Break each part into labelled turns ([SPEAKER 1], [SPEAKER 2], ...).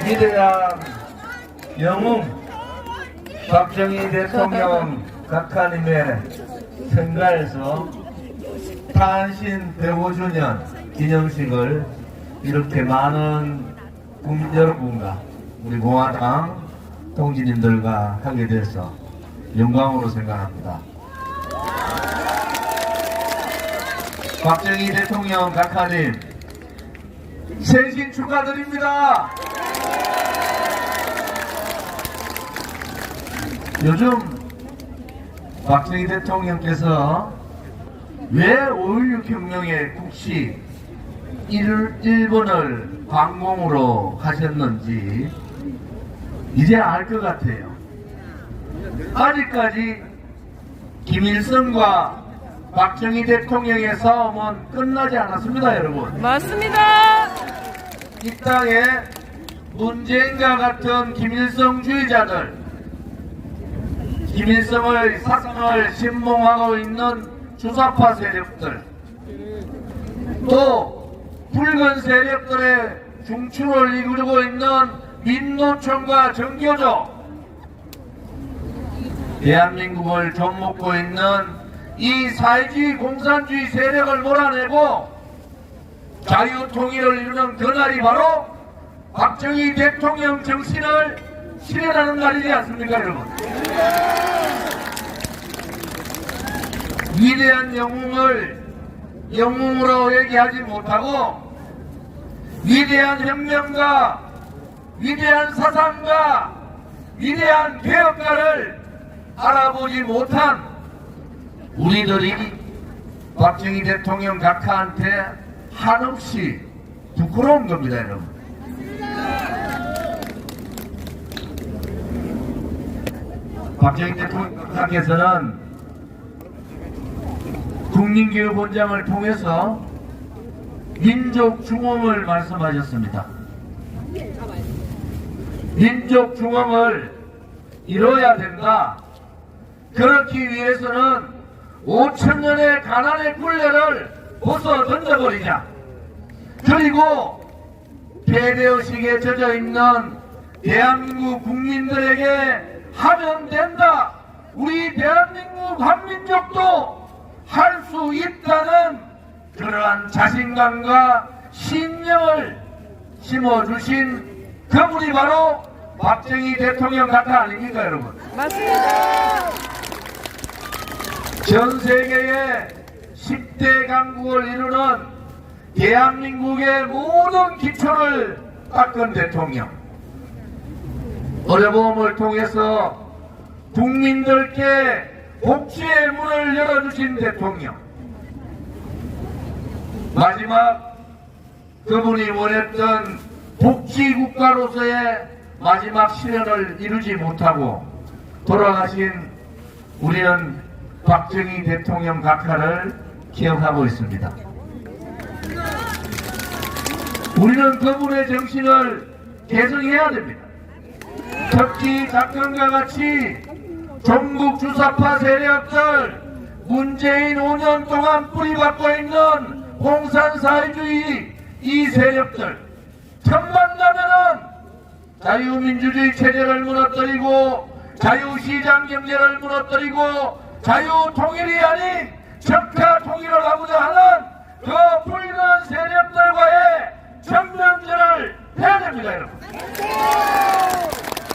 [SPEAKER 1] 위대한 영웅 박정희 대통령 각하님의 생가에서 탄신 105주년 기념식을 이렇게 많은 국민 여러분과 우리 공화당 동지님들과 하게 돼서 영광으로 생각합니다. 박정희 대통령 각하님 생신 축하드립니다. 요즘 박정희 대통령께서 왜 5.16 혁명의 국시 1번을 광공으로 하셨는지 이제 알 것 같아요. 아직까지 김일성과 박정희 대통령의 싸움은 끝나지 않았습니다, 여러분.
[SPEAKER 2] 맞습니다.
[SPEAKER 1] 이 땅에 문재인과 같은 김일성주의자들, 김일성의 사상을 신봉하고 있는 주사파 세력들, 또 붉은 세력들의 중추를 이루고 있는 민노총과 정교조, 대한민국을 좀먹고 있는 이 사회주의 공산주의 세력을 몰아내고 자유통일을 이루는 그날이 바로 박정희 대통령 정신을 실현하는 날이지 않습니까, 여러분? 위대한 영웅을 영웅으로 얘기하지 못하고 위대한 혁명가, 위대한 사상가, 위대한 개혁가를 알아보지 못한 우리들이 박정희 대통령 각하한테 한없이 부끄러운 겁니다, 여러분. 박정희 대통령 각하께서는 국민교육원장을 통해서 민족 중흥을 말씀하셨습니다. 민족 중흥을 이뤄야 된다. 그렇기 위해서는 5천년의 가난의 굴레를 벗어 던져버리자. 그리고 폐대의식에 젖어있는 대한민국 국민들에게 하면 된다. 우리 대한민국 한민족도 할 수 있다는 그러한 자신감과 신념을 심어주신 그분이 바로 박정희 대통령 각하 아닙니까, 여러분?
[SPEAKER 2] 맞습니다.
[SPEAKER 1] 전 세계의 10대 강국을 이루는 대한민국의 모든 기초를 닦은 대통령, 어려움을 통해서 국민들께 복지의 문을 열어주신 대통령, 마지막 그분이 원했던 복지국가로서의 마지막 실현을 이루지 못하고 돌아가신 우리는 박정희 대통령 각하를 기억하고 있습니다. 우리는 그분의 정신을 계승해야 됩니다. 특히 작년과 같이 전국 주사파 세력들, 문재인 5년 동안 뿌리박고 있는 공산사회주의 이 세력들, 틈만 나면은 자유민주주의 체제를 무너뜨리고 자유시장 경제를 무너뜨리고 자유통일이 아닌 적화통일을 하고자 하는 그 붉은 세력들과의 정면전을 해야 됩니다, 여러분.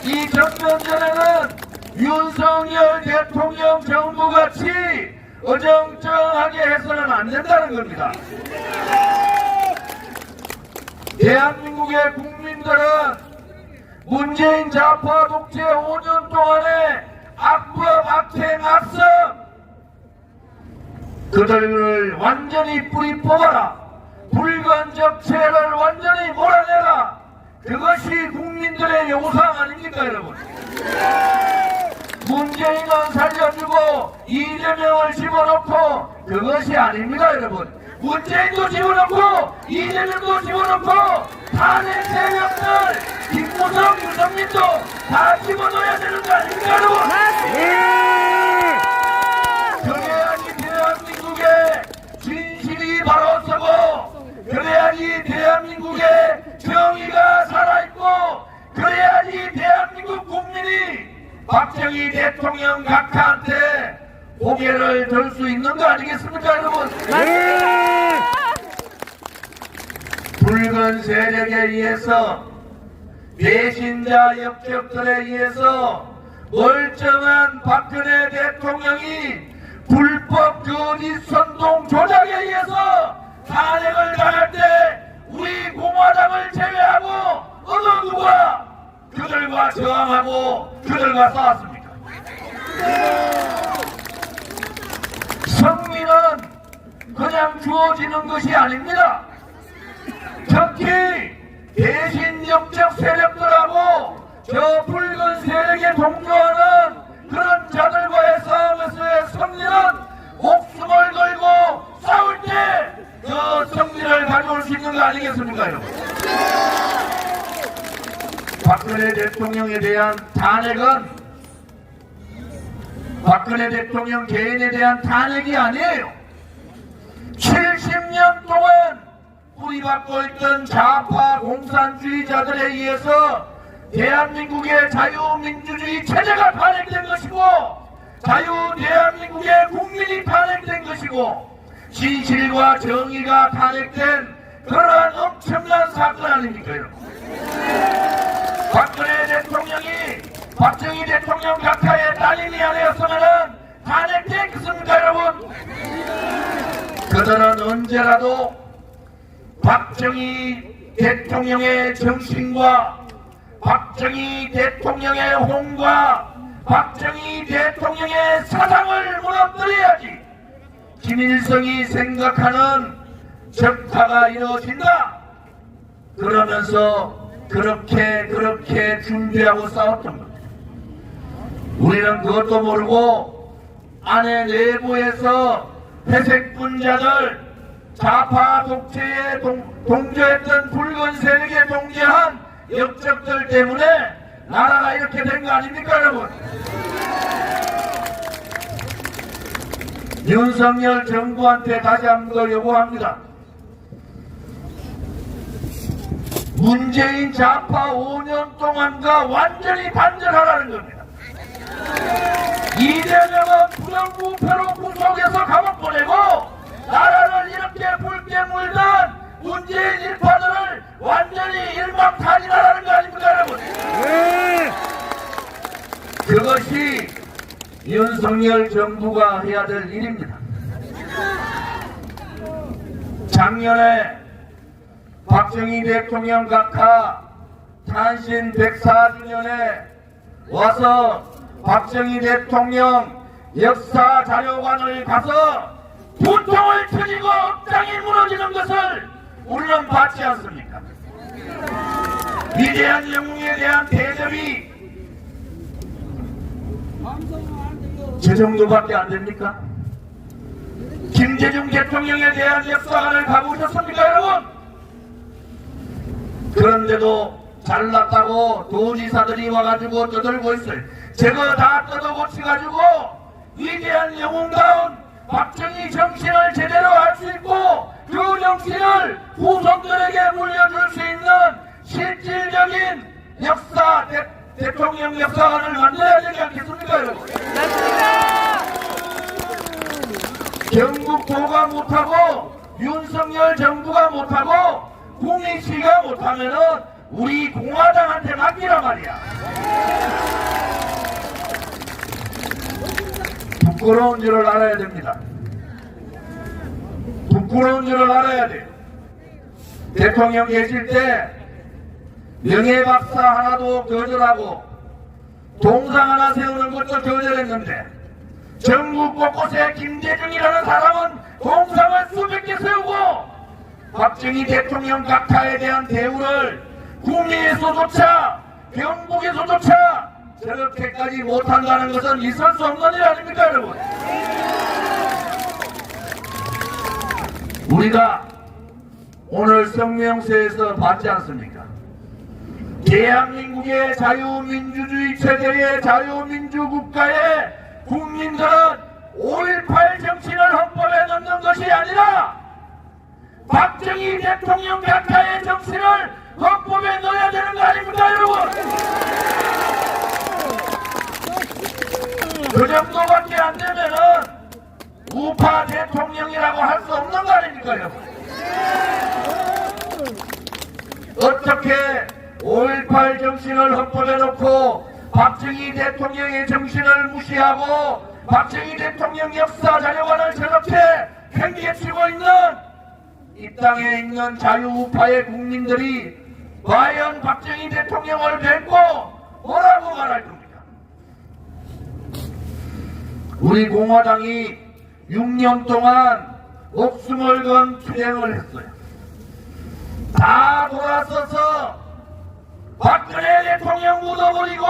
[SPEAKER 1] 이 정면전에는 윤석열 대통령 정부같이 어정쩡하게 해서는 안 된다는 겁니다. 대한민국의 국민들은 문재인 좌파 독재 5년 동안의 악법, 악행, 악성, 그들을 완전히 뿌리 뽑아라. 붉은 적체를 완전히 몰아내라. 그것이 국민들의 요구사항 아닙니까, 여러분? 문재인은 살려주고 이재명을 집어넣고 그것이 아닙니다, 여러분. 문재인도 집어넣고 이재명도 집어넣고 탄핵 세력들 김무성, 유승민도 다 집어넣어야 되는 거 아닙니까, 여러분? 그래야지 대한민국의 진실이 바로 서고 그래야지 대한민국의 정의가 대통령 각하한테 고개를 들 수 있는 거 아니겠습니까, 여러분? 붉은 세력에 의해서 배신자 역적들에 의해서 멀쩡한 박근혜 대통령이 불법 거짓 선동 조작에 의해서 탄핵을 당할 때 우리 공화당을 제외하고 어느 누가 그들과 저항하고 그들과 싸웠습니까? 승리는 그냥 주어지는 것이 아닙니다. 특히 대신 역적 세력들하고 저 붉은 세력에 동조하는 그런 자들과의 싸움에서의 승리는 목숨을 걸고 싸울 때 그 승리를 가져올 수 있는 거 아니겠습니까, 여러분? 박근혜 대통령에 대한 탄핵은 박근혜 대통령 개인에 대한 탄핵이 아니에요. 70년 동안 뿌리박고 있던 좌파 공산주의자들에 의해서 대한민국의 자유민주주의 체제가 탄핵된 것이고 대한민국의 국민이 탄핵된 것이고 진실과 정의가 탄핵된 그러한 엄청난 사건 아닙니까, 여러분? 박근혜 대통령이 박정희 대통령 각하의 따님이 아니었으면 탄핵되겠습니까, 여러분? 그들은 언제라도 박정희 대통령의 정신과 박정희 대통령의 홍과 박정희 대통령의 사상을 무너뜨려야지 김일성이 생각하는 적파가 이루어진다. 그러면서 그렇게 준비하고 싸웠던 겁니다. 우리는 그것도 모르고 안에 내부에서 회색 분자들 좌파 독재에 동조했던 붉은 세력에 동조한 역적들 때문에 나라가 이렇게 된 거 아닙니까, 여러분? 윤석열 정부한테 다시 한번 요구합니다. 문재인 좌파 5년 동안과 완전히 단절하라는 겁니다. 이재명은 부정부패로 구속해서 감옥 보내고 나라를 이렇게 붉게 물던 문재인 일파들을 완전히 일망타진하라는 거 아닙니까, 여러분? 그것이 윤석열 정부가 해야 될 일입니다. 작년에 박정희 대통령 각하 탄신 104주년에 와서 박정희 대통령 역사 자료관을 가서 분통을 터지고 땅이 무너지는 것을 우리는 봤지 않습니까? 위대한 영웅에 대한 대접이 저 정도밖에 안 됩니까? 김대중 대통령에 대한 역사관을 가보셨습니까, 여러분? 그런데도 잘났다고 도지사들이 와가지고 떠들고 있어요. 저거 다 뜯어고치가지고 위대한 영웅다운 박정희 정신을 제대로 알 수 있고 그 정신을 후손들에게 물려줄 수 있는 실질적인 역사 대통령 역사관을 만들어야 되지 않겠습니까, 여러분? 경북도가 못하고 윤석열 정부가 못하고 국민시가 못하면은 우리 공화당한테 맡기란 말이야. 부끄러운 줄을 알아야 됩니다. 부끄러운 줄을 알아야 돼요. 대통령 계실 때 명예박사 하나도 거절하고 동상 하나 세우는 것도 거절했는데 전국 곳곳에 김대중이라는 사람은 동상을 수백 개 세우고 박정희 대통령 각하에 대한 대우를 구미에서조차 경북에서조차 저렇게까지 못한다는 것은 있을 수 없는 일 아닙니까, 여러분? 우리가 오늘 성명서에서 봤지 않습니까? 대한민국의 자유민주주의 체제의 자유민주국가의 국민들은 5.18 정신을 헌법에 넣는 것이 아니라 박정희 대통령 각하의 정신을 헌법에 넣어야 되는 거 아닙니까, 여러분? 정도밖에 안 되면은 우파 대통령이라고 할 수 없는 거 아닙니까요? 어떻게 5.18 정신을 헌법해놓고 박정희 대통령의 정신을 무시하고 박정희 대통령 역사 자료관을 저렇게 팽개치고 있는 이 땅에 있는 자유우파의 국민들이 과연 박정희 대통령을 뵙고 뭐라고 말할 겁니까? 우리 공화당이 6년 동안 목숨을 건 투쟁을 했어요. 다 돌아서서 박근혜 대통령 묻어버리고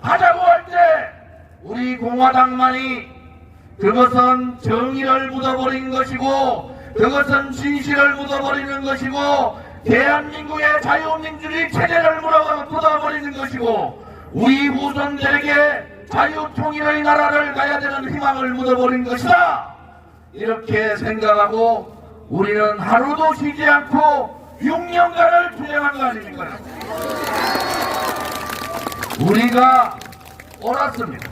[SPEAKER 1] 하자고 할 때 우리 공화당만이 그것은 정의를 묻어버린 것이고 그것은 진실을 묻어버리는 것이고 대한민국의 자유민주주의 체제를 묻어버리는 것이고 우리 후손들에게 자유통일의 나라를 가야 되는 희망을 묻어버린 것이다. 이렇게 생각하고 우리는 하루도 쉬지 않고 6년간을 투쟁한 거 아닙니까? 우리가 옳았습니다.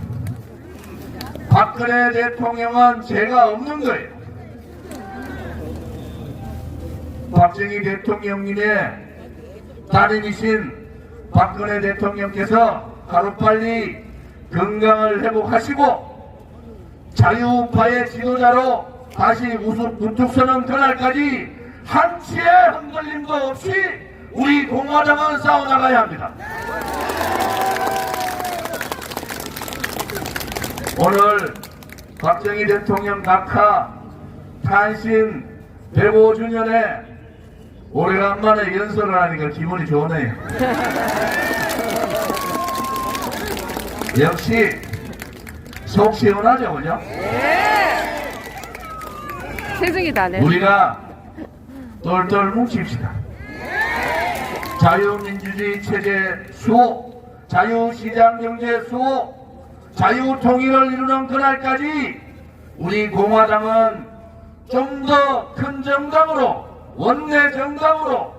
[SPEAKER 1] 박근혜 대통령은 죄가 없는 거예요. 박정희 대통령님의 달인이신 박근혜 대통령께서 하루빨리 건강을 회복하시고 자유우파의 지도자로 다시 우뚝 서는 그날까지 한치의 흔들림도 없이 우리 공화당은 싸워나가야 합니다. 오늘 박정희 대통령 낙하 탄신 105주년에 오래간만에 연설을 하니까 기분이 좋네요. 역시 속 시원하죠, 그죠?
[SPEAKER 2] 네. 세승이 다네.
[SPEAKER 1] 우리가 똘똘 뭉칩시다. 자유민주주의 체제 수호, 자유시장경제 수호, 자유통일을 이루는 그날까지 우리 공화당은 좀 더 큰 정당으로, 원내 정당으로,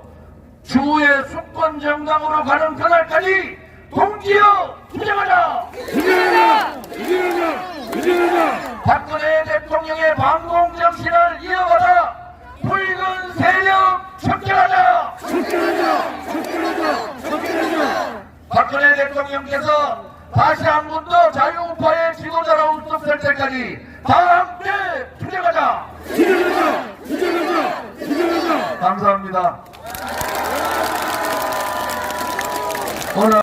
[SPEAKER 1] 주의 수권 정당으로 가는 그날까지 동지여 투쟁하자! 투쟁하자! 박근혜 대통령의 반공 정신을 이어가자! 붉은 세력 척결하자! 박근혜 대통령께서 다시 한 번 더 자유우파의 지도자로 우뚝설 때까지 다 함께 투쟁하자! 감사합니다. 오늘